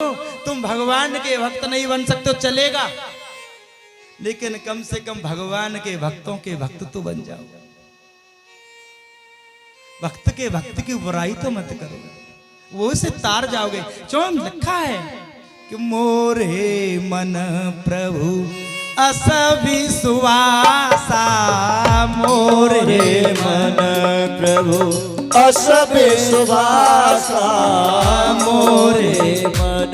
तुम भगवान के भक्त नहीं बन सकते तो चलेगा, लेकिन कम से कम भगवान के भक्तों के भक्त तो बन जाओ। भक्त के भक्त की बुराई तो मत करो, वो से तार जाओगे। क्यों लिखा है कि मोरे मन प्रभु अस विश्वासा, मोरे मन प्रभु अस विश्वासा, मोरे मन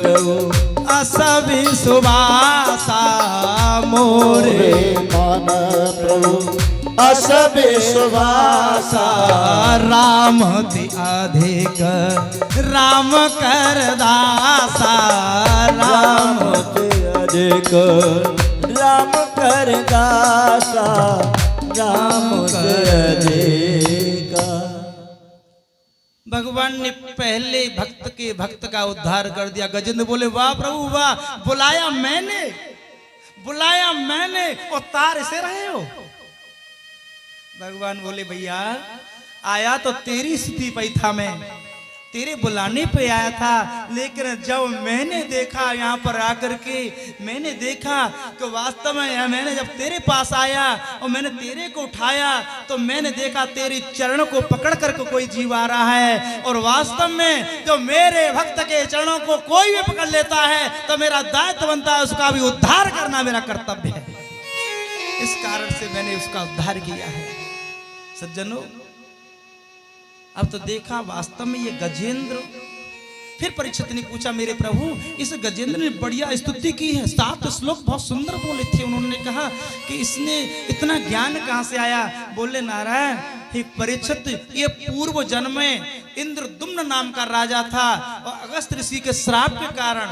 प्रभु अस विश्वासा, मोरे मन प्रभु अस विश्वासा। राम ति अधिक राम कर दासा, राम ते अधिक राम कर दासा, राम ते अधिक। भगवान ने पहले भक्त के भक्त का उद्धार कर दिया। गजेंद्र बोले वाह प्रभु वाह, बुलाया मैंने, बुलाया मैंने और तार से रहे हो। भगवान बोले भैया आया तो तेरी स्थिति पे था, मैं तेरे बुलाने पे आया था, लेकिन जब मैंने देखा यहाँ पर आकर के, मैंने देखा कि वास्तव में मैंने जब तेरे पास आया और मैंने तेरे को उठाया तो मैंने देखा तेरे चरणों को पकड़ करके कोई जीव आ रहा है। और वास्तव में जो मेरे भक्त के चरणों को कोई भी पकड़ लेता है तो मेरा दायित्व बनता है उसका भी उद्धार करना, मेरा कर्तव्य है। इस कारण से मैंने उसका उद्धार किया है। सज्जनों, अब तो देखा वास्तव में ये गजेंद्र। फिर परीक्षित ने पूछा मेरे प्रभु इस गजेंद्र ने बढ़िया स्तुति की है, 7 श्लोक बहुत सुंदर बोले थे। उन्होंने कहा कि इसने इतना ज्ञान कहां से आया। बोले नारायण हे परीक्षित, ये पूर्व जन्म में इंद्रदुम्न नाम का राजा था और अगस्त ऋषि के श्राप के कारण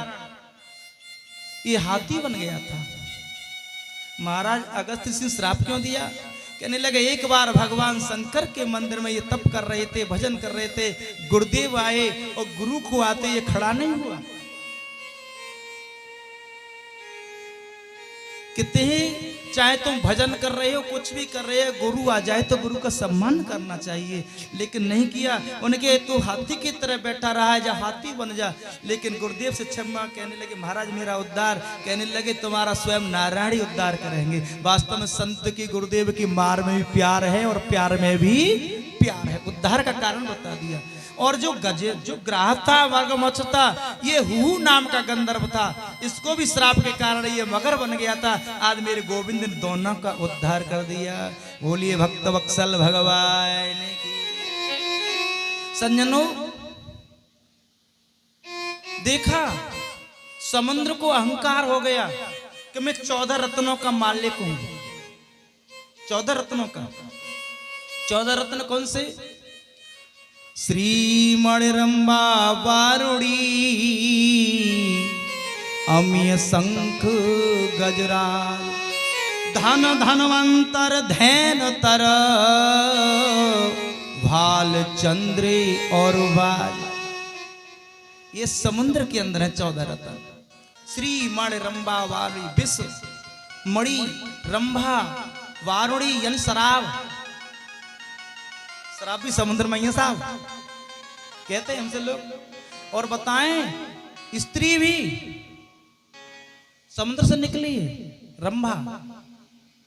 ये हाथी बन गया था। महाराज अगस्त ऋषि श्राप क्यों दिया? कहने लगे एक बार भगवान शंकर के मंदिर में ये तप कर रहे थे, भजन कर रहे थे, गुरुदेव आए और गुरु को आते ये खड़ा नहीं हुआ। कहते हैं चाहे तुम भजन कर रहे हो, कुछ भी कर रहे हो, गुरु आ जाए तो गुरु का सम्मान करना चाहिए, लेकिन नहीं किया। उनके तू हाथी की तरह बैठा रहा है, जा हाथी बन जा। लेकिन गुरुदेव से क्षमा, कहने लगे महाराज मेरा उद्धार, कहने लगे तुम्हारा स्वयं नारायण ही उद्धार करेंगे। वास्तव में संत की गुरुदेव की मार में भी प्यार है और प्यार में भी प्यार है। उद्धार का कारण बता दिया। और जो ग्राहक था मगरमच्छ था, ये हु नाम का गंधर्व था, इसको भी श्राप के कारण ये मगर बन गया था। आज मेरे गोविंद ने दोनों का उद्धार कर दिया। बोलिए भक्त वत्सल भगवान की। सज्जनों, देखा समुद्र को अहंकार हो गया कि मैं 14 रत्नों का मालिक हूं। 14 रत्नों का, 14 रत्न कौन से? श्री मणिरंबा वारुणी, अमीय शंख गजराज, धन धनवंतर धैन तर, भाल चंद्रे और बाज। ये समुद्र के अंदर है 14 रत्न। श्री मणि रंबा वारुणी, विश्व मणि रंभा वारुणी यानी शराब, शराब भी समुद्र में ही है साहब, कहते हैं हमसे लोग। और बताएं स्त्री भी समुद्र से निकली है, रंभा,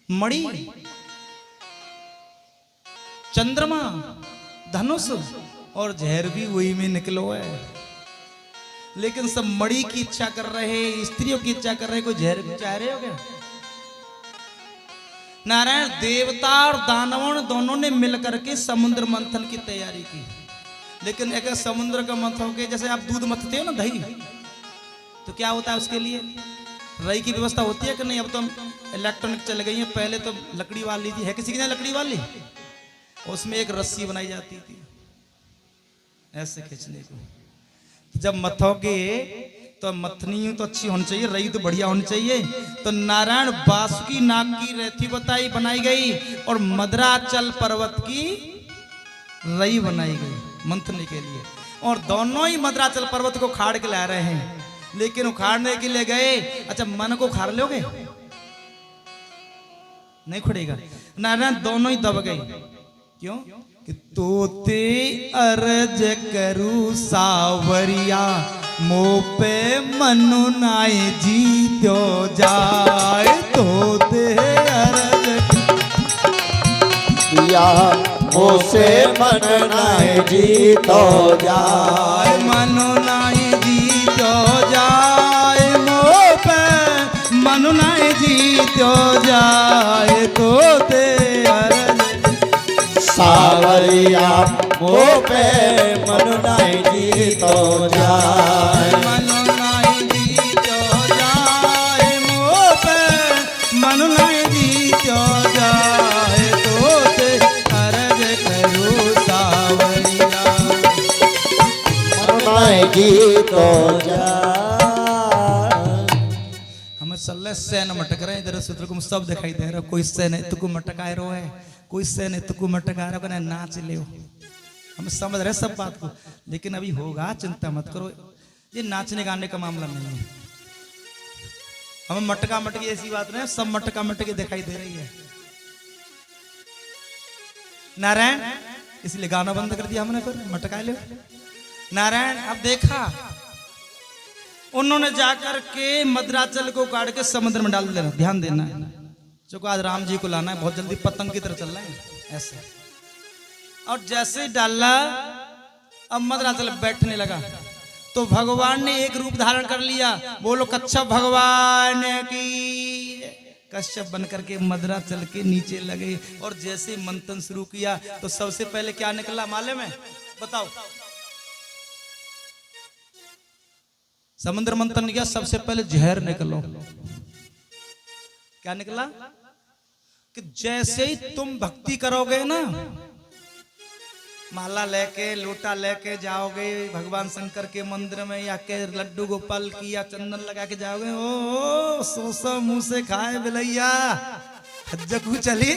मणि, चंद्रमा, धनुष और जहर भी वही में निकलो है। लेकिन सब मणि की इच्छा कर रहे, स्त्रियों की इच्छा कर रहे, कोई जहर चाह रहे हो क्या? नारायण देवता और दानवों दोनों ने मिलकर के समुद्र मंथन की तैयारी की। लेकिन अगर समुद्र का मंथन के जैसे आप दूध मथते हो ना दही, तो क्या होता है उसके लिए रई की व्यवस्था होती है कि नहीं? अब तो इलेक्ट्रॉनिक चल गई है, पहले तो लकड़ी वाली थी। है किसी की लकड़ी वाली? उसमें एक रस्सी बनाई जाती थी ऐसे खींचने को। जब मथोगे तो मथनी तो अच्छी होनी चाहिए, रई तो बढ़िया होनी चाहिए। तो नारायण बासुकी नाग की रेथी बताई बनाई गई और मद्राचल पर्वत की रई बनाई गई मंथने के लिए। और दोनों ही मद्राचल पर्वत को खाड़ के ला रहे हैं, लेकिन उखाड़ने के लिए गए। अच्छा मन को उखाड़ लोगे? नहीं खुड़ेगा। नारायण दोनों ही दब गई। क्यों? कि तोते अर्ज करू सावरिया मुँह पे मनु नाई जीत्यो जाए तो ते अरज या मोसे मन नाय जीतो जाय मनु नाई जीत्यो जाए मुँह पे मनु नाई जीत्यो जाए तो ते अरज सावरिया मो पे मन नाय जीतो जाय मनु नाई जीत्यो जाए मुँह पे मनु नाई जीत्यो जाए तो ते अरज करो सावरिया मन नाय जीतो जाय हमें सल्ले सैन मटक रहे हैं इधर सूत्र को सब दिखाई दे रहा कोई सैन तुको मटकाए रो है कोई सैन तुको मटका रहा कने नाच ले हम समझ रहे सब बात को लेकिन अभी होगा चिंता मत करो ये नाचने गाने का मामला नहीं है हमें मटका मटकी ऐसी बात नहीं सब मटका मटकी दिखाई दे रही है नारायण इसलिए गाना बंद कर दिया हमने फिर मटका ले नारायण अब देखा उन्होंने जाकर के मद्राचल को काट के समुद्र में डाल देना ध्यान देना जो आज राम जी को लाना है बहुत जल्दी पतंग की तरह चल रहा है ऐसे और जैसे ही डाला अब मद्राचल बैठने लगा तो भगवान ने एक रूप धारण कर लिया बोलो कच्छप भगवान की कश्यप बन करके मद्राचल के नीचे लगे और जैसे मंथन शुरू किया तो सबसे पहले क्या निकला मालूम है बताओ समुद्र मंथन किया सबसे पहले जहर निकलो क्या निकला कि जैसे ही तुम भक्ति करोगे ना माला लेके लोटा लेके जाओगे भगवान शंकर के मंदिर में या के लड्डू गोपाल की या चंदन लगा के जाओगे ओ सो मुंह से खाए बिलैया हज्जकू चली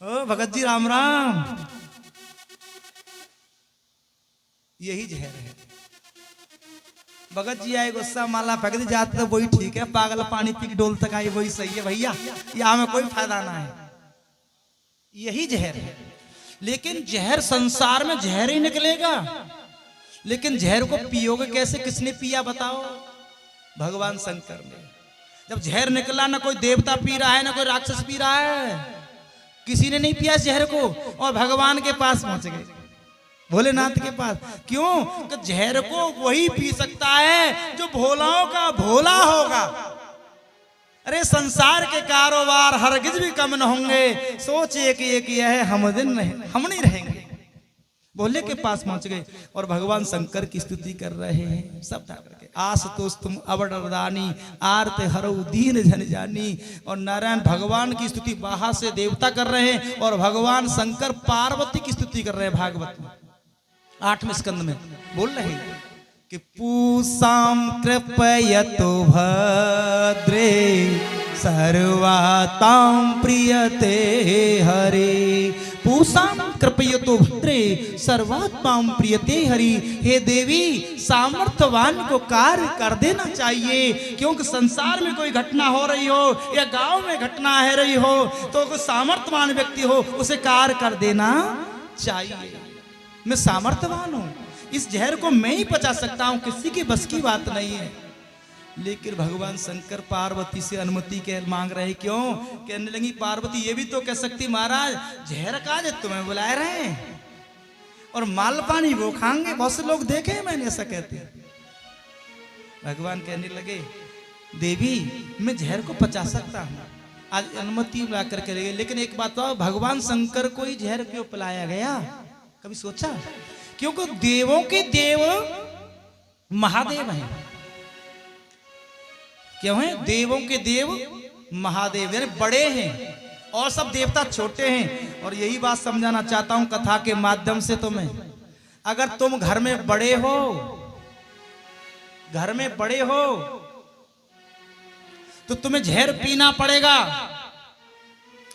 ओ भगत जी राम राम यही जहर है भगत जी आए गुस्सा माला फेंक दी जाते तो वही ठीक है पागल पानी पी के डोल तक आई वही सही है भैया यहाँ में कोई फायदा ना है यही जहर है लेकिन जहर संसार में जहर ही निकलेगा लेकिन जहर को पियोगे कैसे किसने पिया बताओ भगवान शंकर ने जब जहर निकला ना कोई देवता पी रहा है ना कोई राक्षस पी रहा है किसी ने नहीं पिया जहर को और भगवान के पास पहुंच गए भोलेनाथ के पास क्यों कि जहर को वही पी सकता है जो भोलाओं का भोला होगा अरे संसार के कारोबार हरगिज भी कम न होंगे सोच एक यह है हम नहीं रहेंगे भोले के पास पहुंच गए और भगवान शंकर की स्तुति कर रहे हैं सब करके आसुतोष तुम अवडरदानी आरत हरऊ दीन जन जानी और नारायण भगवान की स्तुति बाहर से देवता कर रहे हैं और भगवान शंकर पार्वती की स्तुति कर रहे हैं भागवत में 8वें स्कंद में बोल रहे हैं कि पूसाम कृपयतु भद्रे सर्वाताम प्रियते हरे पूसाम कृपयतु भद्रे सर्वात्माम प्रियते हरि हे देवी सामर्थ्यवान को कार्य कर देना चाहिए क्योंकि संसार में कोई घटना हो रही हो या गांव में घटना है रही हो तो कोई सामर्थ्यवान व्यक्ति हो उसे कार्य कर देना चाहिए मैं सामर्थ्यवान हूं इस जहर को मैं ही पचा सकता हूं किसी की बस की बात नहीं है लेकिन भगवान शंकर पार्वती से अनुमति के मांग रहे क्यों कहने लगी पार्वती ये भी तो कह सकती महाराज जहर का जो तुम्हें बुलाए रहे हैं और माल पानी वो खाएंगे बहुत से लोग देखे हैं मैंने ऐसा कहते भगवान कहने लगे देवी मैं जहर को पचा सकता हूँ आज अनुमति ला करके लगे लेकिन एक बात तो भगवान शंकर को ही जहर क्यों पिलाया गया कभी सोचा क्योंकि देवों के देव महादेव हैं क्यों हैं देवों के देव महादेव यानी बड़े हैं और सब देवता छोटे हैं और यही बात समझाना चाहता हूं कथा के माध्यम से तुम्हें अगर तुम घर में बड़े हो तो तुम्हें जहर पीना पड़ेगा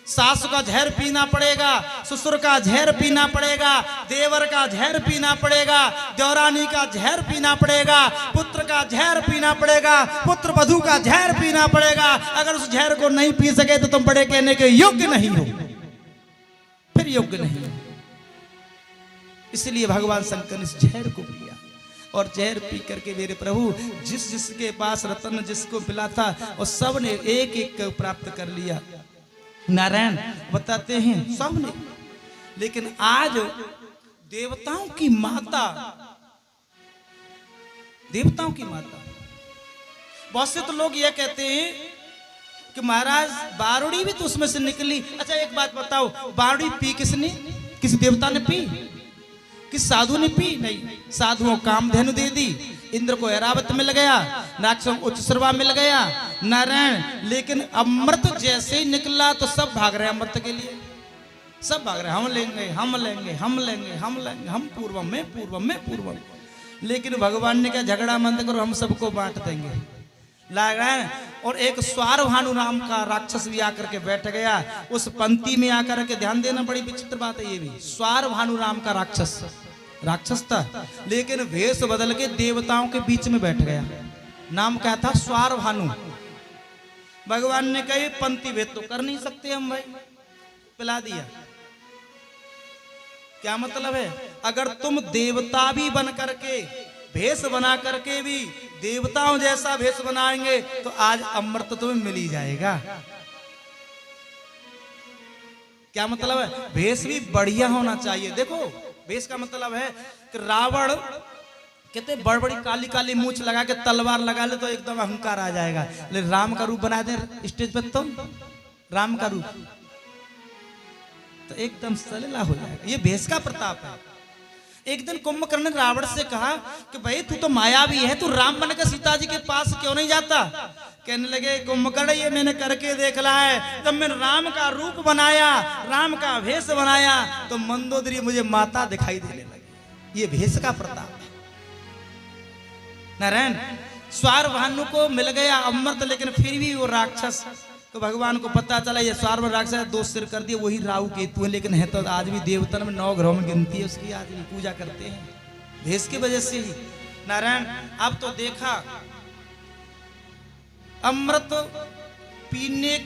सास का जहर पीना पड़ेगा ससुर का जहर पीना पड़ेगा देवर का जहर पीना पड़ेगा देवरानी का जहर पीना पड़ेगा पुत्र का जहर पीना पड़ेगा पुत्र वधू का जहर पीना पड़ेगा अगर उस जहर को नहीं पी सके तो तुम बड़े कहने के योग्य नहीं हो फिर योग्य नहीं इसलिए भगवान शंकर ने इस जहर को पिया और जहर पी करके मेरे प्रभु जिसके पास रत्न जिसको मिला था और सब ने एक एक को प्राप्त कर लिया। नारायण बताते हैं सब ने, लेकिन आज देवताओं की माता बहुत से तो लोग ये कहते हैं कि महाराज बारूड़ी भी तो उसमें से निकली। अच्छा एक बात बताओ, बारूड़ी पी किसने? किस देवता ने पी? किस साधु ने पी? नहीं, साधुओं कामधेनु दे दी, इंद्र को ऐरावत मिल गया, राक्षसों को उच्चश्रवा मिल गया, नारायण। लेकिन अमृत जैसे ही निकला तो सब भाग रहे अमृत के लिए, सब भाग रहे हम लेंगे हम लेंगे हम लेंगे हम लेंगे, हम पूर्वम में पूर्वम में पूर्वम। लेकिन भगवान ने कहा झगड़ा मत करो, हम सबको बांट देंगे। नारायण। और एक स्वारभानु नाम का राक्षस भी आकर के बैठ गया उस पंक्ति में आकर के। ध्यान देना, बड़ी विचित्र बात है ये भी। स्वारभानु नाम का राक्षस था, लेकिन वेश बदल के देवताओं के बीच में बैठ गया। नाम क्या था? स्वारभानु। भगवान ने कही पंक्ति भेद तो कर नहीं सकते हम भाई, पिला दिया। क्या मतलब है? अगर तुम देवता भी बन करके भेष बना करके भी देवताओं जैसा भेष बनाएंगे तो आज अमृत तुम्हें मिल ही जाएगा। क्या मतलब है? भेष भी बढ़िया होना चाहिए। देखो भेष का मतलब है कि रावण कहते बड़ बड़ी काली काली मूंछ लगा के तलवार लगा ले तो एकदम अहंकार आ जाएगा, लेकिन राम का रूप बना दे स्टेज पर तो राम का रूप तो एकदम सलला हो जाएगा। ये भेष का प्रताप है। एक दिन कुंभकर्ण ने रावण से कहा कि भाई तू तो मायावी है, तू राम बनकर सीता जी के पास क्यों नहीं जाता? कहने लगे कुंभकर्ण ये मैंने करके देख ला है, जब मैंने राम का रूप बनाया, राम का भेष बनाया तो मंदोदरी मुझे माता दिखाई देने लगी। ये भेष का प्रताप है। नारायण। स्वारभानु को मिल गया अमृत, लेकिन फिर भी वो राक्षस तो भगवान को पता चला ये स्वारभानु राक्षस 2 सिर कर दिए, वही राहु केतु है, लेकिन है तो आज भी देवतन में 9 ग्रहों में गिनती है उसकी, आज भी पूजा करते हैं भेष की वजह से ही। नारायण। अब तो देखा अमृत पीने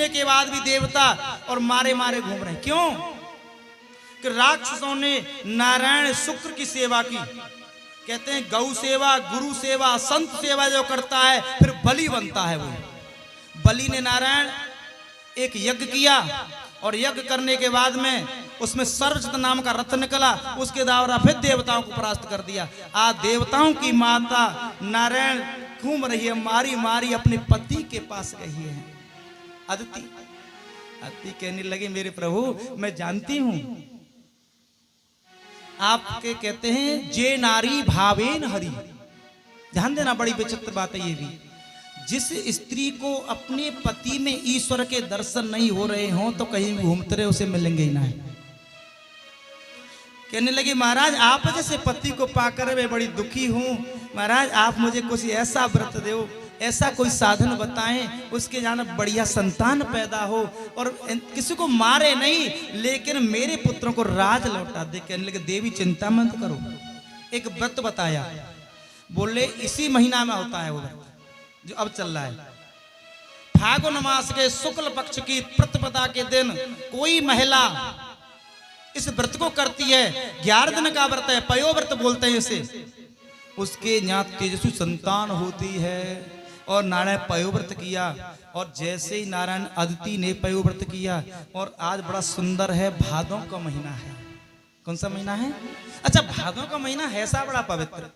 के बाद देवता और मारे मारे घूम रहे हैं। क्यों? कि राक्षसों ने नारायण शुक्र की सेवा की। कहते हैं गौ सेवा, गुरु सेवा, संत सेवा जो करता है फिर बलि बनता है। वो बलि ने नारायण एक यज्ञ किया और यज्ञ करने के बाद में उसमें सर्वचित नाम का रथ निकला, उसके द्वारा फिर देवताओं को परास्त कर दिया। आज देवताओं की माता नारायण घूम रही है, मारी मारी अपने पति के पास गई है। अदिति कहने लगी मेरे प्रभु मैं जानती हूं आपके कहते हैं जे नारी भावेन हरि। ध्यान देना, बड़ी विचित्र बात है ये भी। जिस स्त्री को अपने पति में ईश्वर के दर्शन नहीं हो रहे हों तो कहीं घूमते रहे उसे मिलेंगे ही ना। कहने लगी महाराज आप जैसे पति को पाकर मैं बड़ी दुखी हूं, महाराज आप मुझे कुछ ऐसा व्रत दो, ऐसा कोई साधन बताएं उसके जाना बढ़िया संतान पैदा हो और किसी को मारे नहीं लेकिन मेरे पुत्रों को राज लौटा दे। कहने लगे देवी चिंता मत करो। एक व्रत बताया, बोले इसी महीना में होता है वो व्रत जो अब चल रहा है। फागुन मास के शुक्ल पक्ष की प्रतिपदा के दिन कोई महिला इस व्रत को करती है। 11 दिन का व्रत है, पयो व्रत बोलते हैं इसे। उसके यहाँ तेजस्वी संतान होती है और नारायण पयोव्रत किया। और जैसे ही नारायण अदिति ने पयोव्रत किया और आज बड़ा सुंदर है, भादों का महीना है। कौन सा महीना है? अच्छा भादों का महीना है ऐसा बड़ा पवित्र,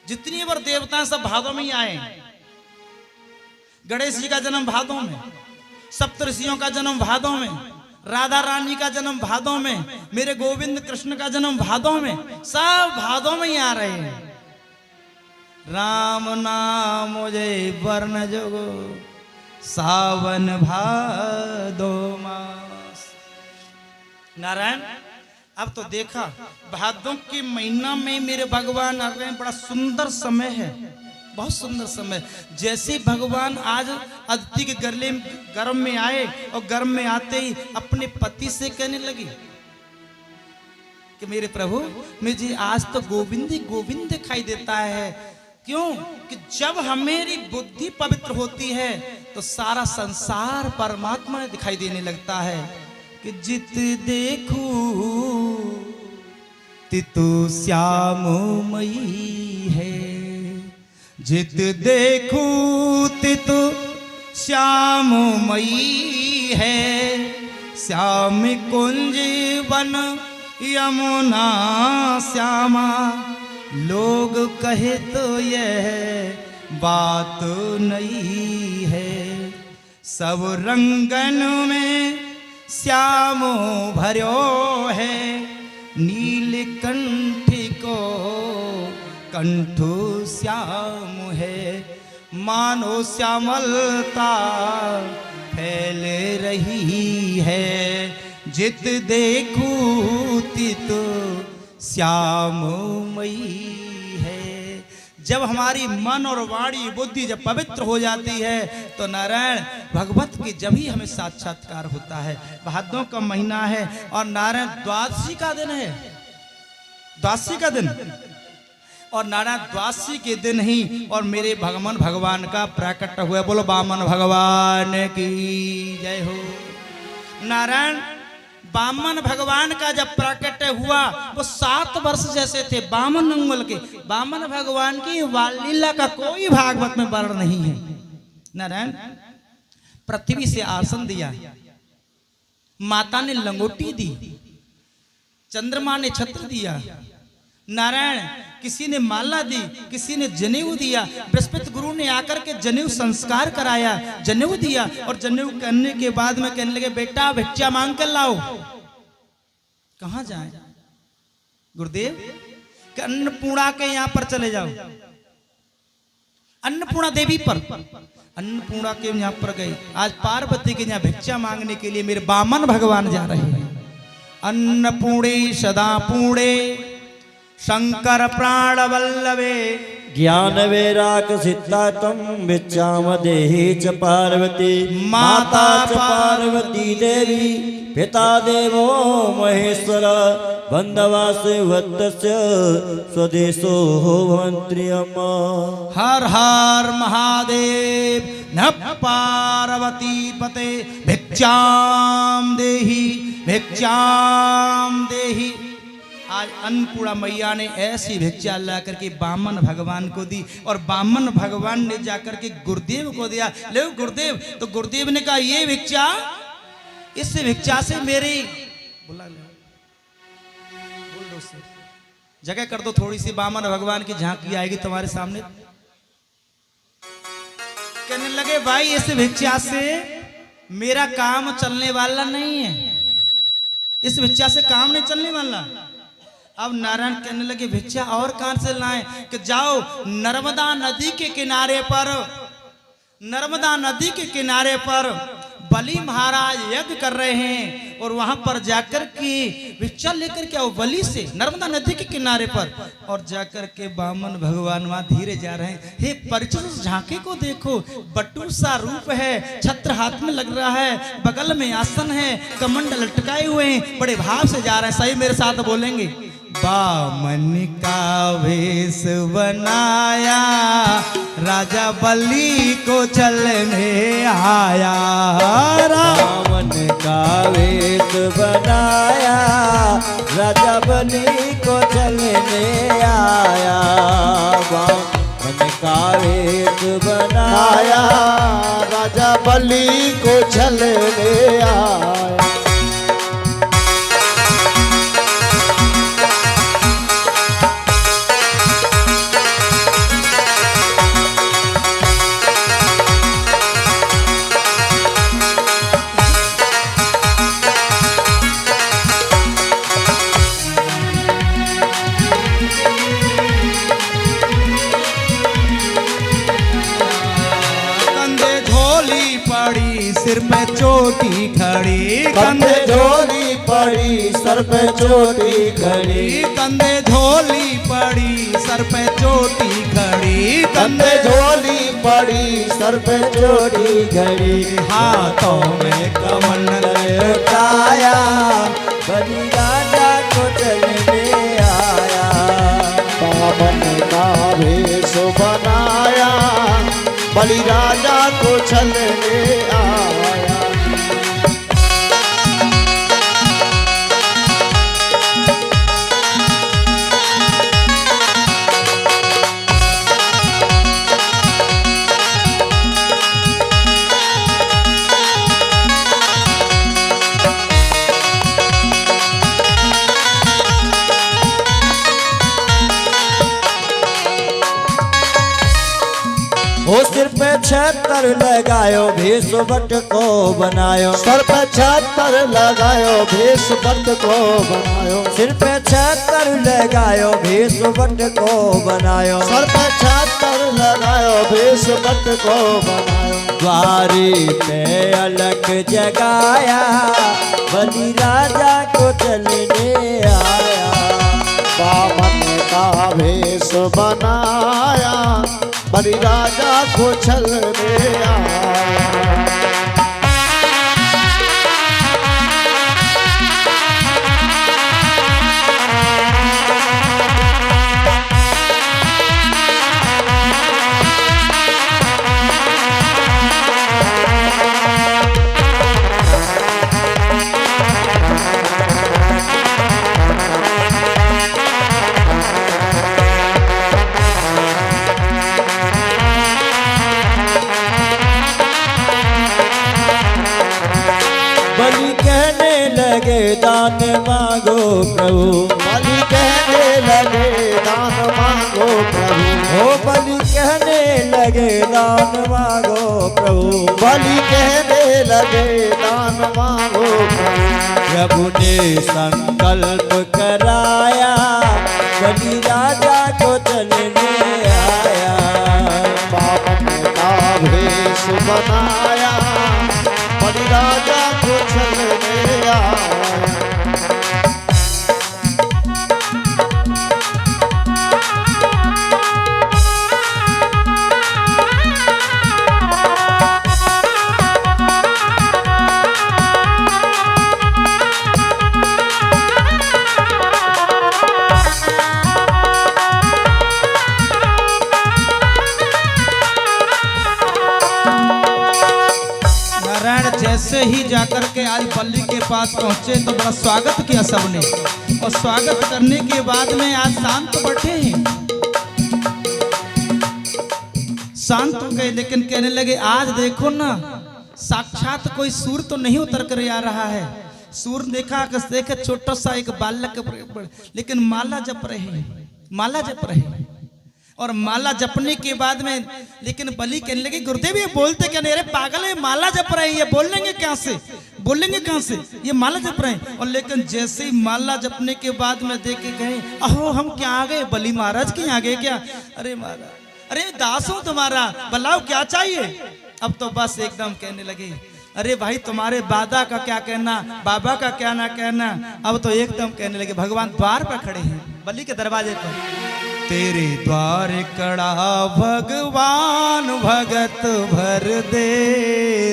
जितनी बार देवता सब भादों में ही आए। गणेश जी का जन्म भादों में, सप्तऋषियों का जन्म भादों में, राधा रानी का जन्म भादों में, मेरे गोविंद कृष्ण का जन्म भादों में, सब भादों में ही आ रहे हैं। राम नाम मुझे वर्ण जोगो सावन भादो मास। नारायण। अब तो देखा भादों के महीना में मेरे भगवान आ रहे हैं, बड़ा सुंदर समय है, बहुत सुंदर समय। जैसे भगवान आज अदिति के गर्भ में आए और गर्भ में आते ही अपने पति से कहने लगी कि मेरे प्रभु मुझे आज तो गोविंद ही गोविंद दिखाई देता है। क्यों? कि जब हमारी बुद्धि पवित्र होती है तो सारा संसार परमात्मा में दिखाई देने लगता है। कि जित देखू तितु श्याममयी है, जित देखू तितु श्याममयी है। श्याम कुंज वन यमुना श्यामा, लोग कहे तो यह बात नहीं है। सब रंगन में श्याम भर्यो है, नीलकंठ को कंठ श्याम है। मानो श्यामलता फैल रही है, जित देखू तित श्याममयी है। जब हमारी मन और वाणी बुद्धि जब पवित्र हो जाती है तो नारायण भगवत की जब ही हमें साक्षात्कार होता है। भादों का महीना है और नारायण द्वादशी का दिन है, द्वादशी का दिन, और नारायण द्वादशी के दिन ही और मेरे भगवान भगवान का प्राकट्य हुआ। बोलो बामन भगवान की जय हो। नारायण बामन भगवान का जब प्राकट्य हुआ वो 7 वर्ष जैसे थे बामन अंगुल के। बामन भगवान की लीला का कोई भागवत में वर्णन नहीं है। नारायण पृथ्वी से आसन दिया, माता ने लंगोटी दी, चंद्रमा ने छत्र दिया, नारायण किसी ने माला दी, किसी ने जनेऊ दिया। बृहस्पति गुरु ने आकर के जनेऊ संस्कार कराया, जनेऊ दिया और जनेऊ करने के बाद में कहने लगे बेटा भिक्षा मांग कर लाओ। कहां जाए गुरुदेव? कि अन्नपूर्णा के यहां पर चले जाओ, अन्नपूर्णा देवी पर। अन्नपूर्णा के यहां पर गए। आज पार्वती के यहां भिक्षा मांगने के लिए मेरे बामन भगवान जा रहे हैं। अन्नपूर्णे सदा पूर्णे शंकर प्राण वल्लभे, ज्ञान वैराग सिद्धा तम विचाम देहि च पार्वती। माता च पार्वती देवी पिता देवो महेश्वर, बंधवास वत्स्य स्वदेशो भवन्त्रियम। हर हर महादेव नमः पार्वती पते, भिक्षाम देहि भिक्षाम देहि। आज अन्नपूर्णा मैया ने ऐसी भिक्षा ला करके बामन भगवान को दी और बामन भगवान ने जाकर के गुरुदेव को दिया। ले गुरुदेव, तो गुरुदेव ने कहा ये भिक्षा, इस भिक्षा से मेरी बोल दो से जगह कर दो थोड़ी सी, बामन भगवान की झांकी आएगी तुम्हारे सामने। कहने लगे भाई इस भिक्षा से मेरा काम चलने वाला नहीं है, इस भिक्षा से काम नहीं चलने वाला। अब नारायण कहने लगे भिक्षा और कहां से लाएं? कि जाओ नर्मदा नदी के किनारे पर, नर्मदा नदी के किनारे पर बलि महाराज यज्ञ कर रहे हैं और वहां पर जाकर के भिक्षा लेकर के आओ बलि से, नर्मदा नदी के किनारे पर। और जाकर के बामन भगवान वहां धीरे जा रहे हैं। हे परिचित झांके को देखो, बटुक सा रूप है, छत्र हाथ में लग रहा है, बगल में आसन है, कमंडल लटकाए हुए हैं, बड़े भाव से जा रहे हैं। सही मेरे साथ बोलेंगे। बामन का वेश बनाया, राजा बलि को चलने आया। बामन का वेश बनाया, राजा बलि को चलने आया। बामन का वेश बनाया, राजा बलि को चलने आया। सिर पे चोटी खड़ी, कंधे झोली पड़ी, सर पे चोटी खड़ी। कंधे झोली पड़ी, सर पे चोटी खड़ी। कंधे झोली पड़ी, सर पे चोटी खड़ी। हाथों में कमंडल लटकाया, बलि राजा को चलने आया। बामन का वेश बनाया, बलि राजा को चलने आया। वो सिर पे छतर लगायो भेष बट को बनायो सर पे छतर लगायो भेष बट को बनायो सिर पे छतर लगायो भेष बट को बनायो सर पे छतर लगायो भेष बट को बनायो द्वारी पे अलग जगाया बलि राजा को चलने आया बामन का भेष बनाया बलि राजा को छलने आया दान मांगो प्रभु बलि कहने लगे दान मांगो प्रभु हो बलि कहने लगे दान मांगो प्रभु बलि कहने लगे दान मांगो प्रभु ने संकल्प कराया बलि राजा को चलने आया बामन का भेष बनाया बलि राजा को चलने आया जैसे ही जाकर के आज बलि के पास पहुंचे तो बड़ा स्वागत किया सबने और स्वागत करने के बाद में आज शांत बैठे हैं शांत हो गए लेकिन कहने लगे आज देखो ना साक्षात कोई सूर तो नहीं उतर कर आ रहा है सूर देखा देखे छोटा सा एक बालक लेकिन माला जप रहे और माला जपने के बाद में लेकिन बलि कहने लगे गुरुदेव ये बोलते क्या नहीं अरे पागल है माला जप रहे हैं ये बोलेंगे कहाँ से ये माला जप रहे हैं और लेकिन जैसे ही माला जपने के बाद में देखे गए अहो हम क्या आ गए बलि महाराज के यहाँ गए क्या अरे महाराज अरे दास हूं तुम्हारा बुलाओ क्या चाहिए अब तो बस एकदम कहने लगे अरे भाई तुम्हारे दादा का क्या कहना बाबा का क्या ना कहना अब तो एकदम कहने लगे भगवान द्वार पर खड़े हैं बलि के दरवाजे पर तेरे द्वार कड़ा भगवान भगत भर दे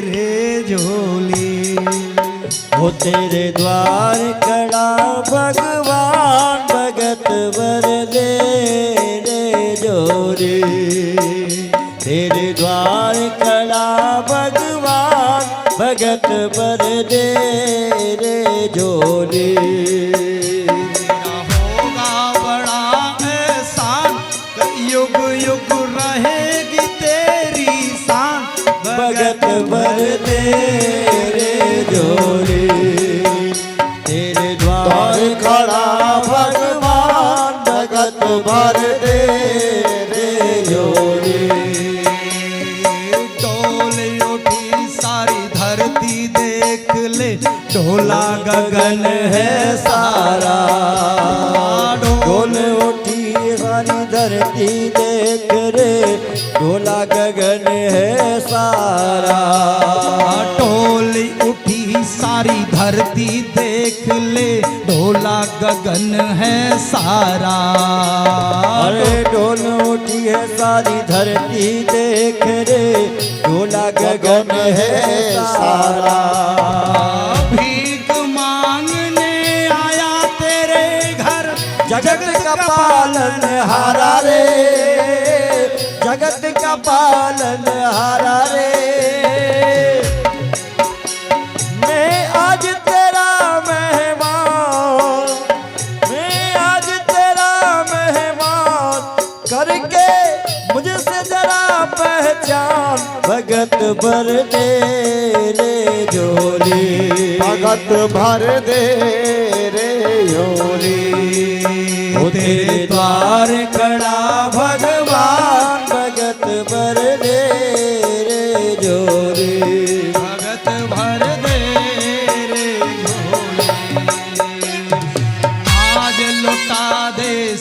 रे झोली वो तेरे द्वार कड़ा भगवान भगत भर दे रे झोली तेरे द्वार कड़ा भगवान भगत भर दे रे झोली युग युग रहेगी तेरी शान भगत भर दे रे झोली तेरे द्वार खड़ा भगवान भगत भर दे रे झोली डोल उठी सारी धरती देख ले ढोला गगन है सारा डोल उठी सारी धरती देख रे ढोला गगन है सारा डोल उठी सारी धरती देख ले ढोला गगन है सारा अरे डोल उठी है सारी धरती देख रे ढोला गगन है सारा भीख मांगने आया तेरे घर जगत का पालन हारा रे जगत का पालन हारा रे मैं आज तेरा मेहमान करके मुझसे जरा पहचान भगत भर दे रे झोली भगत भर दे रे झोली तेरे द्वार खड़ा भगवान भगत भर दे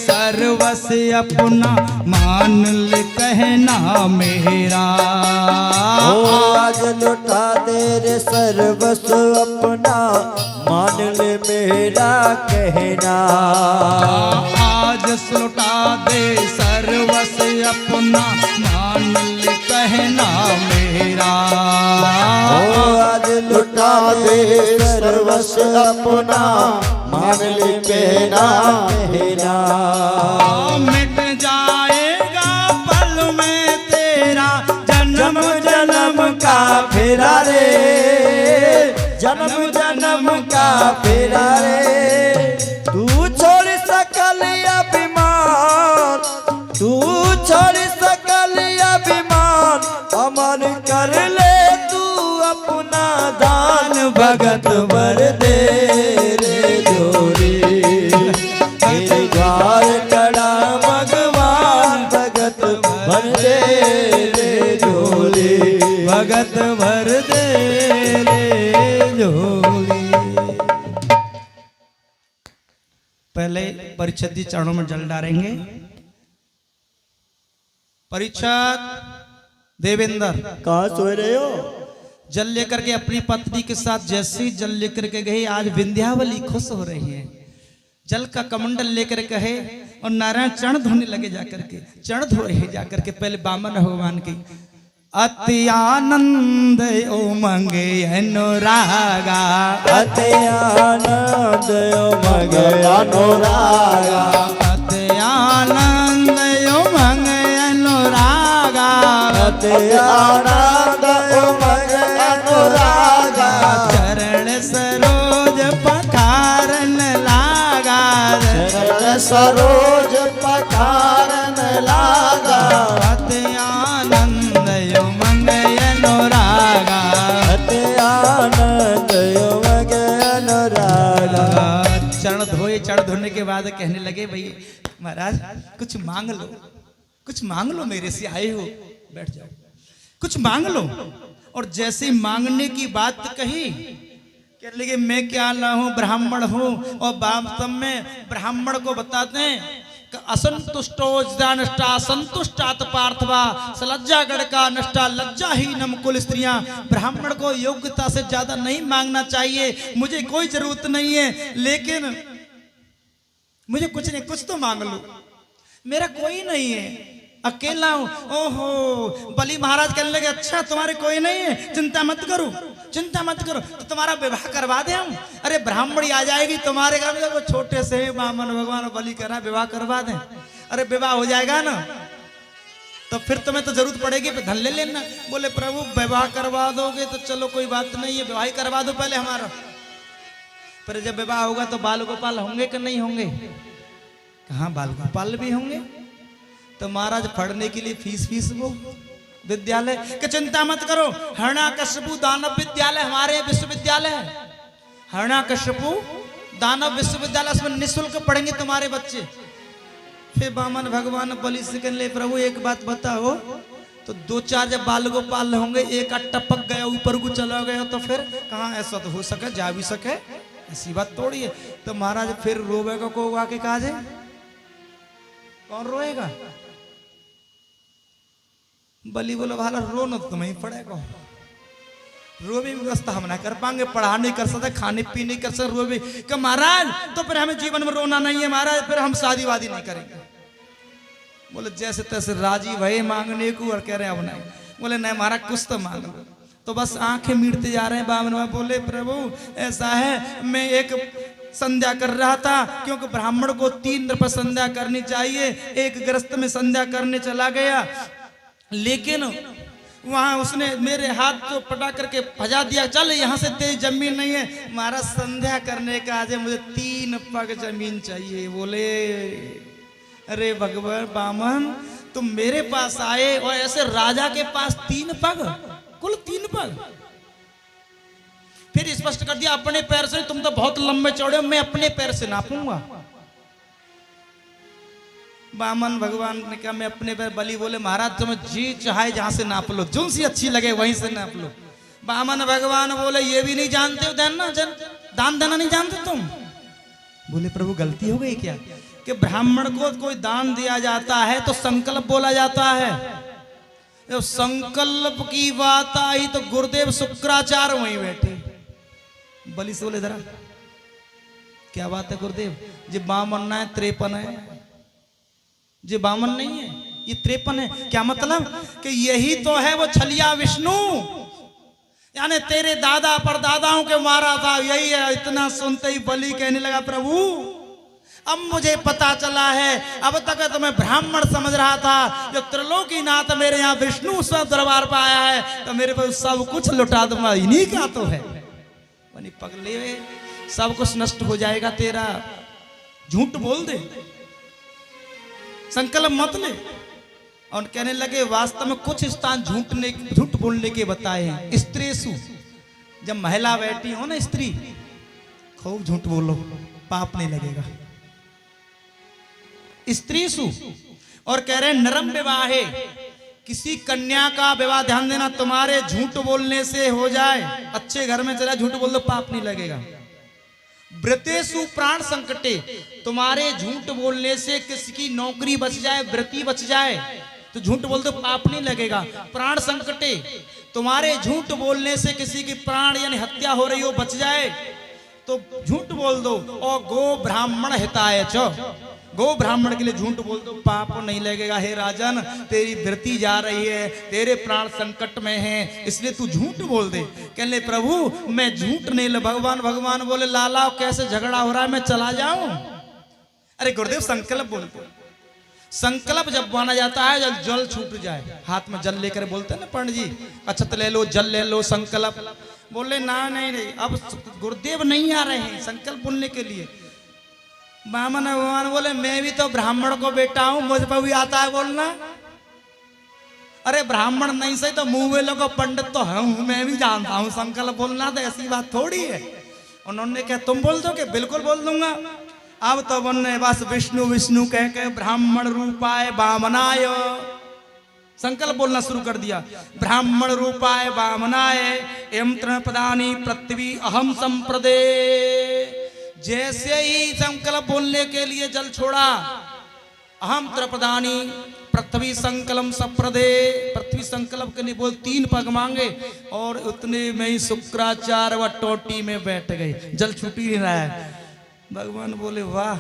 सर्वस अपना मान ले कहना मेरा। आज लुटा दे रे सर्वस अपना मान ले मेरा कहना। आज लुटा दे सर्वस अपना मान ले कहना मेरा। आज लुटा दे सर्वस अपना मान ले मेरा कहना। मिट जाएगा पल में तेरा जन्म जन्म का फेरा रे, जन्म जन्म का फेरा रे। तू छोड़ सकल अभिमान, तू छोड़ सकल अभिमान, अमर कर ले तू अपना दान। भगत भर दे रे जोरी, तेरे द्वार कड़ा भगवान। भगत भर दे रे जोरी, भगत भर दे रे झोली। पहले परीक्षित जी चरणों में जल डालेंगे। परीक्षित देवेंद्र कहाँ सो रहे हो? जल लेकर के अपनी पत्नी के साथ जैसे ही जल लेकर के गए, आज विंध्यावली खुश हो रही है। जल का कमंडल लेकर कहे और नारायण चरण धोने लगे जाकर के, चरण धो रहे जाकर के पहले वामन भगवान की। अति आनंद उमंगे अनुरागा, अति आनंद उमंग अनुरागा, अति आनंद उमंग अनुरागा, अति आनंद उमंग अनुरागा। चरण सरोज पखारन लागा, चरण सरोज पखारन लागा। अति आनंद उमंग अनुरागा, अति आनंद उमंग अनुरागा। चरण धोए, चरण धोने के बाद कहने लगे, भाई महाराज कुछ मांग लो, कुछ मांग लो, मेरे से आए हो, बैठ जाओ, कुछ मांग लो। और जैसे मांगने की बात कही, कहने लगे मैं क्या ला हूं, ब्राह्मण हूं। और वास्तव में ब्राह्मण को बताते हैं असंतुष्टो नष्टा संतुष्टात पार्थवा सलज्जागढ़ का नष्टा लज्जाहीनम कुल स्त्रियां। ब्राह्मण को योग्यता से ज्यादा नहीं मांगना चाहिए। मुझे कोई जरूरत नहीं है, लेकिन मुझे कुछ नहीं, कुछ तो मांग लो, मेरा कोई नहीं है, अकेला हूं। ओहो, बलि महाराज कहने लगे अच्छा तुम्हारे कोई नहीं है, चिंता मत करो, चिंता मत करो, तो तुम्हारा विवाह करवा दे हम। अरे ब्राह्मणी आ जाएगी तुम्हारे घर में, वो छोटे से ही वामन भगवान बलि करा, विवाह करवा दें। अरे विवाह हो जाएगा ना, तो फिर तुम्हें तो जरूरत पड़ेगी, धन ले लेना। बोले प्रभु विवाह करवा दोगे तो चलो कोई बात नहीं है, विवाह ही करवा दो पहले हमारा, पर जब विवाह होगा तो बाल गोपाल होंगे कि नहीं होंगे? कहाँ बाल गोपाल भी होंगे। तो महाराज पढ़ने के लिए फीस वो विद्यालय की चिंता मत करो। हरणाकश्यपु दानव विद्यालय हमारे विश्वविद्यालय है, हरणाकश्यपु दानव विश्वविद्यालय, उसमें निःशुल्क पढ़ेंगे तुम्हारे बच्चे। फिर वामन भगवान बलि से कहने लगे प्रभु एक बात बताओ, तो दो चार जब बाल गोपाल होंगे, एक टपक गया ऊपर को चला गया, तो फिर कहाँ ऐसा तो हो सके, जा भी सके, ऐसी बात थोड़ी है। तो महाराज फिर रोवेगा को आके कहा जाए, कौन रोएगा? बलि बोलो भाला रो न, तुम्हें ही पड़ेगा, रो भी व्यवस्था हम ना कर पाएंगे, पढ़ा नहीं कर सकते, खाने पीने नहीं कर सकते, रो भी कि महाराज तो फिर हमें जीवन में रोना नहीं है महाराज, फिर हम शादी वादी नहीं करेंगे। बोले जैसे तैसे राजी भये मांगने को, और कह रहे हैं अब नहीं। बोले नहीं महाराज कुछ तो मांग लो। तो बस आंखें मीटते जा रहे हैं बामन। बोले प्रभु ऐसा है, मैं एक संध्या कर रहा था, क्योंकि ब्राह्मण को 3 रुपये संध्या करनी चाहिए, एक गृहस्थ में संध्या करने चला गया, लेकिन वहां उसने मेरे हाथ को पटा करके भजा दिया, चल यहाँ से तेरी जमीन नहीं है। महाराज संध्या करने का आज मुझे 3 पग जमीन चाहिए। बोले अरे भगवान बामन तुम मेरे पास आए और ऐसे राजा के पास 3 पग, कुल 3 पग। फिर स्पष्ट कर दिया अपने पैर से, तुम तो बहुत लंबे चौड़े हो, मैं अपने पैर से नापूंगा। बामन भगवान ने कहा मैं अपने पैर। बलि बोले महाराज तुम्हें जी चाहे जहां से नाप लो, जो सी अच्छी लगे वहीं से नाप लो। बामन भगवान बोले ये भी नहीं जानते हो दान देना नहीं जानते तुम? बोले प्रभु गलती हो गई क्या? कि ब्राह्मण को कोई दान दिया जाता है तो संकल्प बोला जाता है। जब संकल्प की बात आई तो गुरुदेव शुक्राचार्य वहीं बैठे, बलि से बोले जरा क्या बात है गुरुदेव, जी बामन है 53 है, जी बामन नहीं है ये 53 है। क्या मतलब कि यही तो है वो छलिया विष्णु, यानी तेरे दादा परदादाओं के मारा था, यही है। इतना सुनते ही बलि कहने लगा प्रभु अब मुझे पता चला है, अब तक तो मैं ब्राह्मण समझ रहा था, जो त्रिलोकीनाथ मेरे यहाँ विष्णु सब दरबार पर आया है तो मेरे पर सब कुछ लुटा दूंगा, इन्हीं का तो है। बनी पगले सब कुछ नष्ट हो जाएगा तेरा, झूठ बोल दे, संकल्प मत ले। और कहने लगे वास्तव में कुछ स्थान झूठ बोलने के बताए हैं। स्त्रीसु, जब महिला बैठी हो ना स्त्री, खूब झूठ बोलो, पाप नहीं लगेगा। स्त्रीसु, और कह रहे नरम विवाहे, किसी कन्या का विवाह, ध्यान देना, तुम्हारे झूठ बोलने से हो जाए, अच्छे घर में चला झूठ बोल दो पाप नहीं लगेगा। व्रतेषु प्राण संकटे, तुम्हारे झूठ बोलने से किसी की नौकरी बच जाए, व्रती बच जाए तो झूठ बोल दो पाप नहीं लगेगा। प्राण संकटे, तुम्हारे झूठ बोलने से किसी की प्राण यानी हत्या हो रही हो बच जाए तो झूठ बोल दो। और गो ब्राह्मण हिताय च, गो ब्राह्मण के लिए झूठ बोल दो, पाप नहीं लगेगा। हे राजन तेरी वृत्ति जा रही है, तेरे प्राण संकट में हैं, इसलिए तू झूठ बोल दे। कहले प्रभु मैं झूठ नहीं, भगवान बोले लाला कैसे झगड़ा हो रहा है, मैं चला जाऊं। अरे गुरुदेव संकल्प बोलते, संकल्प जब माना जाता है जब जल छूट जाए, हाथ में जल लेकर बोलते हैं ना पंडित जी, अक्षत ले लो जल ले लो संकल्प, बोले ना नहीं अब गुरुदेव नहीं आ रहे हैं संकल्प बोलने के लिए। बामन भगवान बोले मैं भी तो ब्राह्मण को बेटा हूं, मुझ पर भी आता है बोलना। अरे ब्राह्मण नहीं सही तो मुंह वेलों को पंडित तो हूं, मैं भी जानता हूं संकल्प बोलना तो ऐसी बात थोड़ी है। उन्होंने कहा तुम बोल दो कि बिल्कुल बोल दूंगा। अब तो बनने बस विष्णु विष्णु कह के ब्राह्मण रूपाय वामनाय संकल्प बोलना शुरू कर दिया। ब्राह्मण रूपाय वामनाय एवं त्रिपदानी पृथ्वी अहम संप्रदे। जैसे ही संकल्प बोलने के लिए जल छोड़ा, अहम त्रिपदानी पृथ्वी संकलम सप्रदे, पृथ्वी संकल्प के लिए बोल 3 पग मांगे और उतने में ही शुक्राचार्य व टोटी में बैठ गए, जल छूट ही नहीं रहा है। भगवान बोले वाह,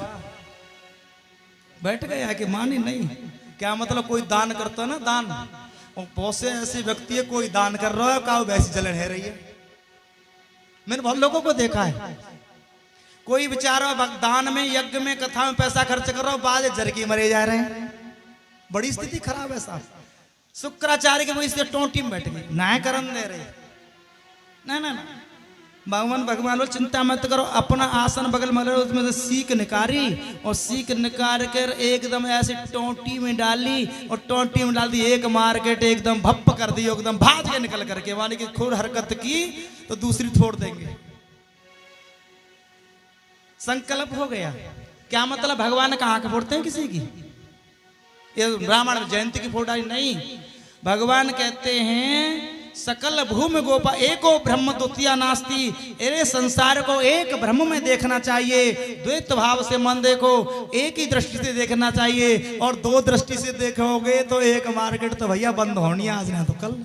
बैठ गया कि मानी नहीं। क्या मतलब कोई दान करता ना, दान, और बहुत से ऐसे व्यक्ति है कोई दान कर रहा है का वैसी जलन है रही है। मैंने बहुत लोगों को देखा है, कोई बेचारा दान में यज्ञ में कथा में पैसा खर्च कर रहा हो, बाद जरकी मरे जा रहे हैं, बड़ी स्थिति खराब है साहब। शुक्राचार्य के वजह से टोटी में बैठ गई, न्याय करम दे रहे ना। भगवान बोले चिंता मत करो, अपना आसन बगल में उसमें से सीख निकाली और सीख निकाल कर एकदम ऐसे टोटी में डाली और टोटी में डाल दी, एक मार्केट एकदम भप्प कर दी, एकदम भाग के निकल करके, मानी कि खुद हरकत की तो दूसरी छोड़ देंगे। संकल्प हो गया। क्या मतलब भगवान कहाँ के फोड़ते हैं किसी की, ये रामायण जयंती की फोटा नहीं। भगवान कहते हैं सकल भूमि गोपा एको ब्रह्म द्वितीया नास्ति, अरे संसार को एक ब्रह्म में देखना चाहिए, द्वैत भाव से मन देखो, एक ही दृष्टि से देखना चाहिए। और 2 दृष्टि से देखोगे तो एक मार्केट तो भैया बंद होनी है, आज ना तो कल।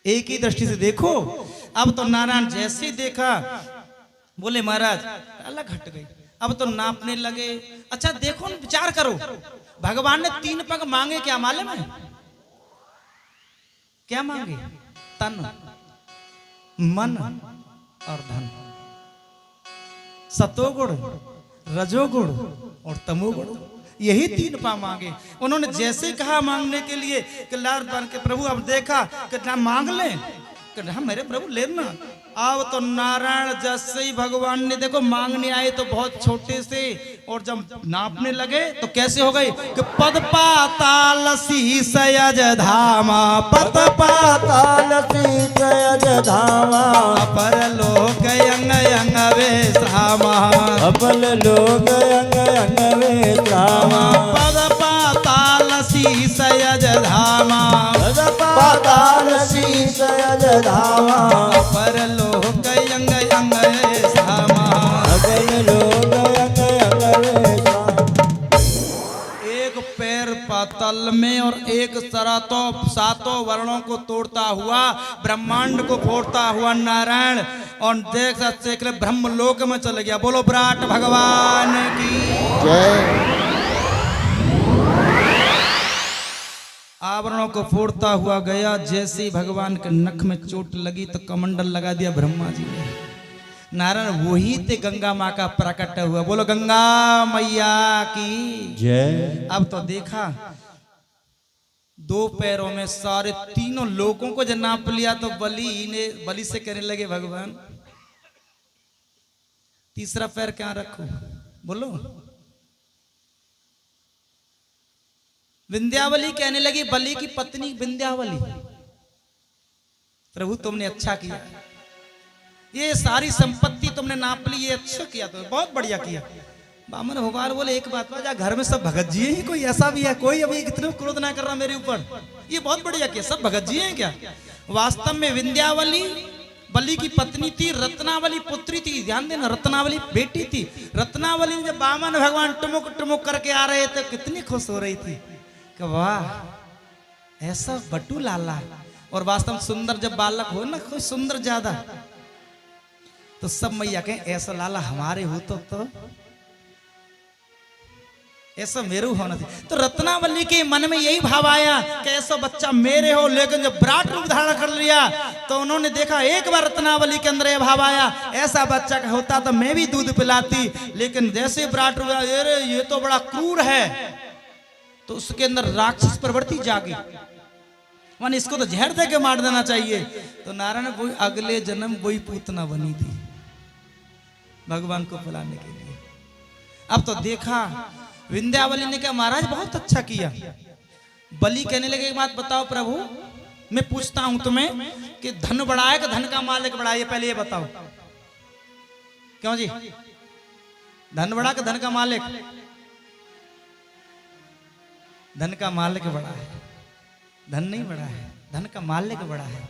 एक ही दृष्टि से देखो। अब तो नारायण जैसे देखा बोले महाराज अलग हट गई, अब तो नापने लगे। अच्छा देखो ना, विचार करो, भगवान ने 3 पग मांगे, क्या मालूम है क्या मांगे? तन, मन और धन, सतोगुण, रजोगुण और तमोगुण, यही 3 पा मांगे। उन्होंने जैसे कहा मांगने के लिए कि लाल बन के प्रभु अब देखा कि मांग ले, कि मेरे प्रभु लेना। अब तो नारायण जैसे ही भगवान ने देखो मांगने आए तो बहुत छोटे से, और जब नापने लगे तो कैसे हो गए कि पद पाताल शीशयज धामा, पद पाताल शीशयज धामा, अपर लोक अंग अंग वेश्रामा, अपर लोक अंग अंग वेश्रामा, पद पाताल शीशयज धामा, पद पाताल शीशयज धामा, अपर लोक अंग अंग वेश्रामा, अपर लोक अंग अंग पैर पाताल में और एक सातों वर्णों को तोड़ता हुआ ब्रह्मांड को फोड़ता हुआ नारायण और देख सकते ब्रह्मलोक में चले गया। बोलो विराट भगवान की जय। आवरणों को फोड़ता हुआ गया। जैसे ही भगवान के नख में चोट लगी तो कमंडल लगा दिया ब्रह्मा जी ने। नारायण वही थे गंगा माँ का प्रकट हुआ। बोलो गंगा मैया की जय। अब तो देखा दो पैरों में सारे तीनों लोगों को जब नाप लिया तो बलि से कहने लगे भगवान तीसरा पैर क्या रखो। बोलो। विंध्यावली कहने लगी बलि की पत्नी विंध्यावली, प्रभु तुमने अच्छा किया, ये सारी संपत्ति तुमने नाप ली, ये अच्छा किया, तो बहुत बढ़िया किया। बामन भगवान बोले एक बात बात घर में सब भगत जी हैं, कोई ऐसा भी है कोई अभी इतना क्रोध ना कर रहा मेरे ऊपर, ये बहुत बढ़िया किया, सब भगत जी हैं क्या। वास्तव में विंध्यावली बलि की पत्नी थी, रत्नावली पुत्री थी। ध्यान देना रत्नावली बेटी थी। रत्नावली जब बामन भगवान टुमुक टुमुक करके आ रहे थे कितनी खुश हो रही थी कि वाह ऐसा बटू लाला। और वास्तव में सुंदर जब बालक हो ना कोई सुंदर ज्यादा तो सब मैया कहें ऐसा लाला हमारे हो तो ऐसा मेरे होना थी। तो रत्नावली के मन में यही भाव आया कि ऐसा बच्चा मेरे हो। लेकिन जब विराट रूप धारण कर लिया तो उन्होंने देखा एक बार रत्नावली के अंदर यह भाव आया ऐसा बच्चा का होता तो मैं भी दूध पिलाती। लेकिन जैसे विराट रूप ये तो बड़ा क्रूर है तो उसके अंदर राक्षस प्रवृत्ति जागी, मान इसको तो जहर दे के मार देना चाहिए। तो नारायण वही अगले जन्म वही पूतना बनी थी भगवान को बुलाने के लिए। अब तो देखा विंध्यावली ने कहा महाराज बहुत अच्छा किया। बलि कहने लगे एक बात बताओ प्रभु, मैं पूछता हूं तुम्हें कि धन बड़ा है कि धन का मालिक बड़ा है, ये पहले ये बताओ। क्यों जी धन बड़ा कि धन का मालिक? धन का मालिक बड़ा है, धन नहीं बड़ा है, धन का मालिक बड़ा है।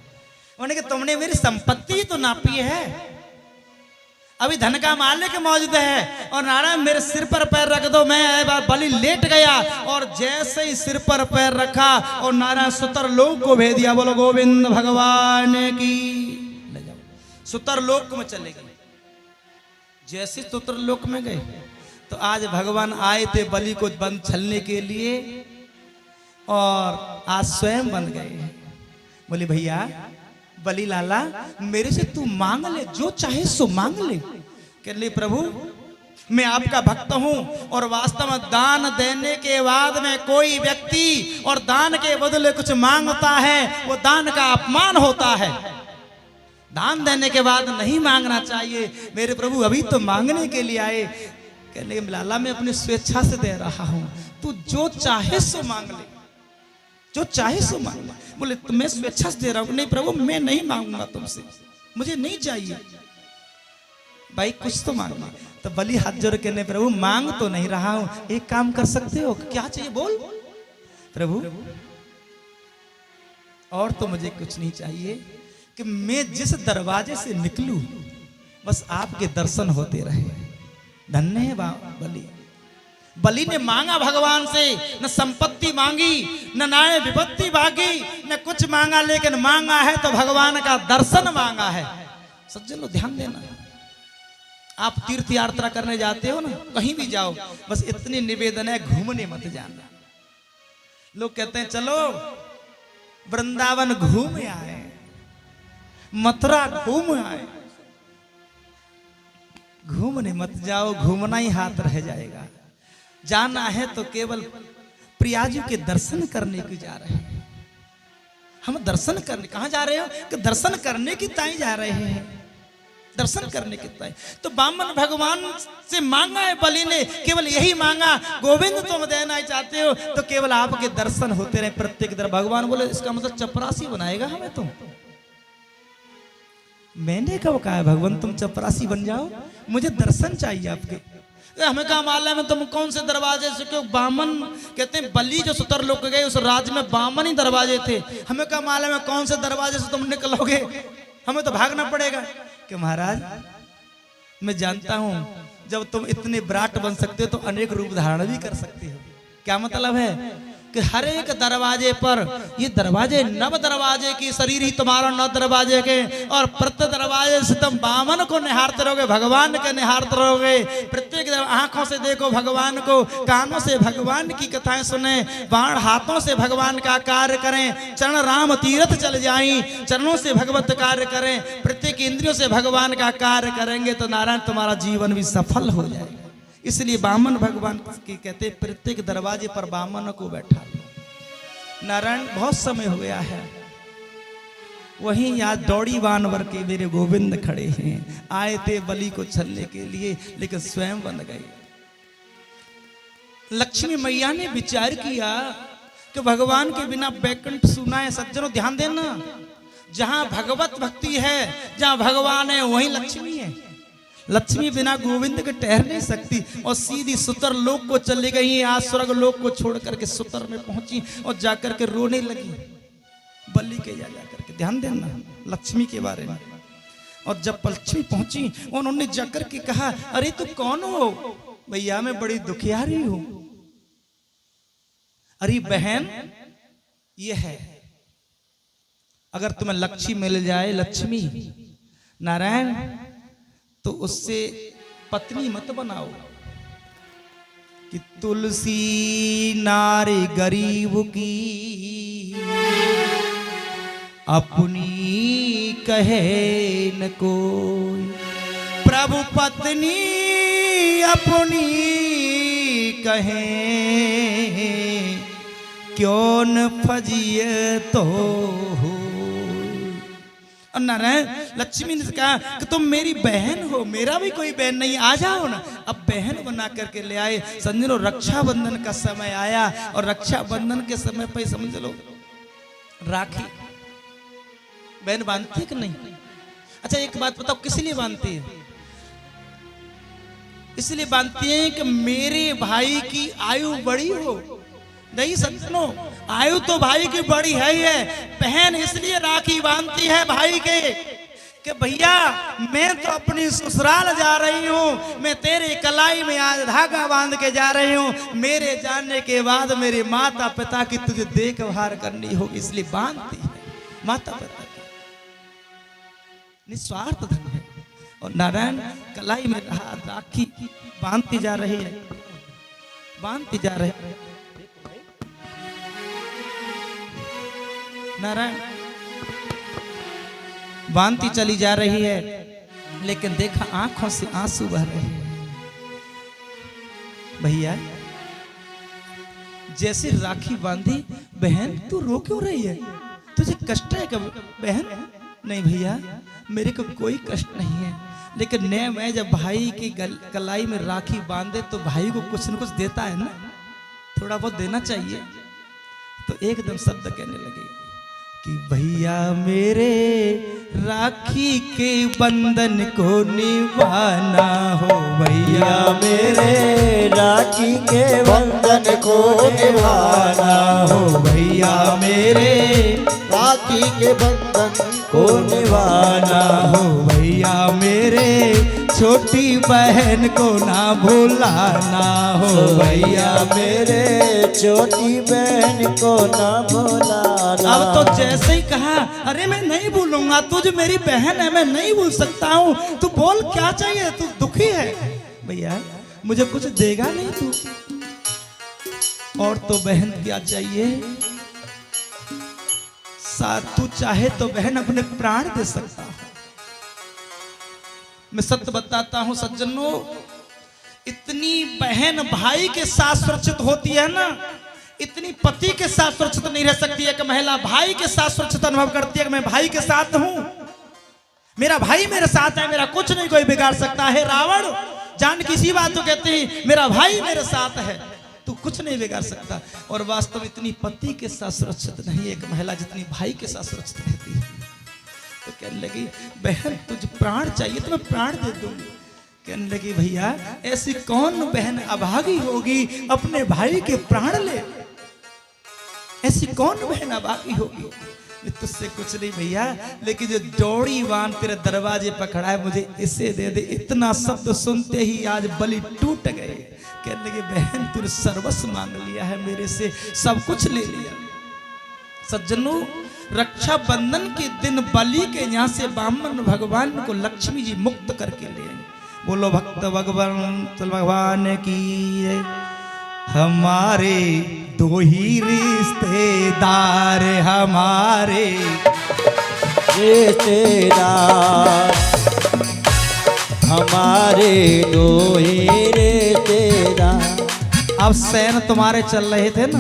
उन्होंने कहा तुमने मेरी संपत्ति तो नापी है, अभी धन का मालिक मौजूद है और नारायण मेरे सिर पर पैर रख दो। मैं बलि लेट गया और जैसे ही सिर पर पैर रखा और नारायण सुतर लोक को भेज दिया। बोलो गोविंद भगवान की। ले जाओ सुतर लोक में चले गए। जैसे सुतर लोक में गए तो आज भगवान आए थे बलि को बंद छलने के लिए और आज स्वयं बन गए। बोले भैया बलि लाला मेरे से तू मांग ले, जो चाहे सो मांग ले। कह ले प्रभु मैं आपका भक्त हूं और वास्तव में दान देने के बाद में कोई व्यक्ति और दान के बदले कुछ मांगता है वो दान का अपमान होता है। दान देने के बाद नहीं मांगना चाहिए। मेरे प्रभु अभी तो मांगने के लिए आए। कहने लाला मैं अपनी स्वेच्छा से दे रहा हूं, तू जो चाहे सो मांग ले, जो चाहे सो मांग ले। बोले तो मैं स्वेच्छा से दे रहा हूं। नहीं प्रभु मैं नहीं मांगूंगा तुमसे, मुझे नहीं चाहिए। भाई कुछ तो मांगना। तो बलि हाथ जोड़ के नहीं प्रभु मांग तो नहीं रहा हूं, एक काम कर सकते हो, क्या चाहिए बोल। प्रभु और तो मुझे कुछ नहीं चाहिए कि मैं जिस दरवाजे से निकलूं बस आपके दर्शन होते रहे। धन्य है बलि। बलि ने मांगा भगवान से, न संपत्ति मांगी न नाय विपत्ति मांगी न कुछ मांगा, लेकिन मांगा है तो भगवान का दर्शन मांगा है। सज्जन लोग ध्यान देना, आप तीर्थ यात्रा करने जाते हो ना, कहीं भी जाओ बस इतनी निवेदन है घूमने मत जाना। लोग कहते हैं चलो वृंदावन घूम आए, मथुरा घूम आए। घूमने मत जाओ, घूमना ही हाथ रह जाएगा। जाना है तो केवल प्रियाजी के दर्शन करने की जा रहे हैं। हम दर्शन करने कहाँ जा रहे हो कि दर्शन करने की ताई जा रहे हैं, दर्शन करने की ताई। तो बामन भगवान से मांगा है बलि ने, केवल यही मांगा गोविंद तुम देना चाहते हो तो केवल आपके दर्शन होते रहे प्रत्येक दर। भगवान बोले इसका मतलब चपरासी बनाएगा हमें तुम। मैंने कब कहा है भगवान तुम चपरासी बन जाओ, मुझे दर्शन चाहिए आपके। हमें कहा मालूम है तुम कौन से दरवाजे से, क्यों बामन कहते हैं बलि जो सुतर लोग गए उस राज्य में बामन ही दरवाजे थे। हमें कहा मालूम है कौन से दरवाजे से तुम निकलोगे, हमें तो भागना पड़ेगा। कि महाराज मैं जानता हूं जब तुम इतने विराट बन सकते हो तो अनेक रूप धारण भी कर सकते हो। क्या मतलब है कि हर एक दरवाजे पर, ये दरवाजे नव दरवाजे की, शरीर ही तुम्हारा नव दरवाजे के, और प्रत्येक दरवाजे से तुम बामन को निहारते रहोगे, भगवान के निहारते रहोगे। प्रत्येक आंखों से देखो भगवान को, कानों से भगवान की कथाएं सुने, बाण हाथों से भगवान का कार्य करें, चरण राम तीर्थ चल जाएं, चरणों से भगवत कार्य करें, प्रत्येक इंद्रियों से भगवान का कार्य करेंगे तो नारायण तुम्हारा जीवन भी सफल हो जाएगा। इसलिए बामन भगवान की कहते प्रत्येक दरवाजे पर बामन को बैठा लो। नारायण बहुत समय हो गया है, वहीं आज दौड़ी वानवर के मेरे गोविंद खड़े हैं, आए थे बलि को छलने के लिए लेकिन स्वयं बन गए। लक्ष्मी मैया ने विचार किया कि भगवान के बिना बैकुंठ सुना है। सज्जनों ध्यान देना, जहां भगवत भक्ति है, जहां भगवान है वहीं लक्ष्मी है। लक्ष्मी बिना गोविंद के ठहर नहीं सकती और सीधी सुतर लोक को चली गई। आज स्वर्ग लोक को छोड़ करके सुतर में पहुंची और जाकर के रोने लगी बलि के जा करके। ध्यान देना लक्ष्मी के बारे में। और जब लक्ष्मी पहुंची उन्होंने जाकर के कहा, अरे तू कौन हो? भैया मैं बड़ी दुखियारी हूं। अरे बहन ये है, अगर तुम्हें लक्ष्मी मिल जाए, लक्ष्मी नारायण, तो उससे पत्नी मत बनाओ कि तुलसी नारी गरीब की अपनी कहे न कोई, प्रभु पत्नी अपनी कहे क्यों न फजिए तो हो। और नारायण लक्ष्मी ने कहा कि तुम मेरी बहन हो, मेरा भी कोई बहन नहीं, आ जाओ ना। अब बहन बना करके ले आए। समझ लो रक्षाबंधन का समय आया और रक्षाबंधन के समय पे समझ लो राखी बहन बांधती है कि नहीं? अच्छा एक बात बताओ, किस लिए बांधती है? इसलिए बांधती है कि मेरे भाई की आयु बड़ी हो। नहीं सज्जनों, आयु तो भाई की बड़ी है ही है। बहन इसलिए राखी बांधती है भाई के कि भैया मैं तो अपनी ससुराल जा रही हूँ, मैं तेरे कलाई में आज धागा बांध के जा रही हूँ, मेरे जाने के बाद मेरे माता पिता की तुझे देखभाल करनी होगी, इसलिए बांधती है माता पिता की। निस्वार्थ धन है। और नारायण कलाई में राखी बांधती जा रही है, बांधती जा रही है। नारायण बांधती चली जा रही है, लेकिन देखा आंखों से आंसू बह रहे हैं। भैया जैसे राखी बांधी, बहन तू रो क्यों रही है? तुझे कष्ट है क्या बहन? नहीं भैया मेरे को कोई कष्ट नहीं है, लेकिन मैं जब भाई की कलाई में राखी बांधे तो भाई को कुछ न कुछ देता है ना, थोड़ा बहुत देना चाहिए। तो एकदम शब्द कहने लगे कि भैया मेरे राखी के बंधन को निभाना हो, भैया मेरे राखी के बंधन को निभाना हो, भैया मेरे राखी के बंधन को निभाना हो, भैया मेरे छोटी बहन को ना भुलाना हो, भैया मेरे छोटी बहन को ना भुलाना। अब तो जैसे ही कहा, अरे मैं नहीं भूलूंगा, तुझ मेरी बहन है, मैं नहीं भूल सकता हूँ, तू बोल क्या चाहिए, तू दुखी है? भैया मुझे कुछ देगा नहीं तू? और तो बहन क्या चाहिए? तू चाहे तो बहन अपने प्राण दे सकता है। मैं सत्य बताता हूं सज्जनों, इतनी बहन भाई के साथ सुरक्षित होती है ना, इतनी पति के साथ सुरक्षित नहीं रह सकती है कि महिला भाई के साथ सुरक्षित अनुभव करती है कि मैं भाई के साथ हूं, मेरा भाई मेरे साथ है, मेरा कुछ नहीं कोई बिगाड़ सकता है। रावण जान किसी बात तो कहते हैं मेरा भाई मेरे साथ है, तू कुछ नहीं बिगाड़ सकता। और वास्तव में इतनी पति के साथ सुरक्षित नहीं एक महिला जितनी भाई के साथ सुरक्षित रहती है। तो कहने लगी बहन तुझे प्राण चाहिए तो मैं प्राण दे दूंगी। कहने लगी भैया ऐसी कौन बहन अभागी होगी अपने भाई के प्राण ले? ऐसी कौन बहन अभागी होगी? तुझसे कुछ नहीं भैया, लेकिन जो डोरी बांध तेरे दरवाजे पर खड़ा है मुझे इसे दे दे। इतना शब्द सुनते ही आज बलि टूट गए। कहने लगे बहन तूने सर्वस्व मांग लिया है मेरे से, सब कुछ ले लिया। सज्जनों, रक्षाबंधन के दिन बलि के यहाँ से बामन भगवान को लक्ष्मी जी मुक्त करके ले आए। बोलो भक्त भगवान की जय। हमारे दो ही रिश्तेदार, हमारे रिश्तेदार, हमारे दो ही रिश्तेदार। अब सैन तुम्हारे चल रहे थे ना,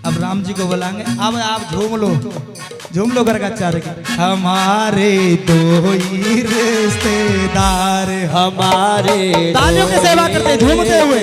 अब राम जी को बुलाएंगे, अब आप झूम लो घर का चार के। हमारे दो ही रिश्तेदार, हमारे तालियों की सेवा करते झूमते हुए।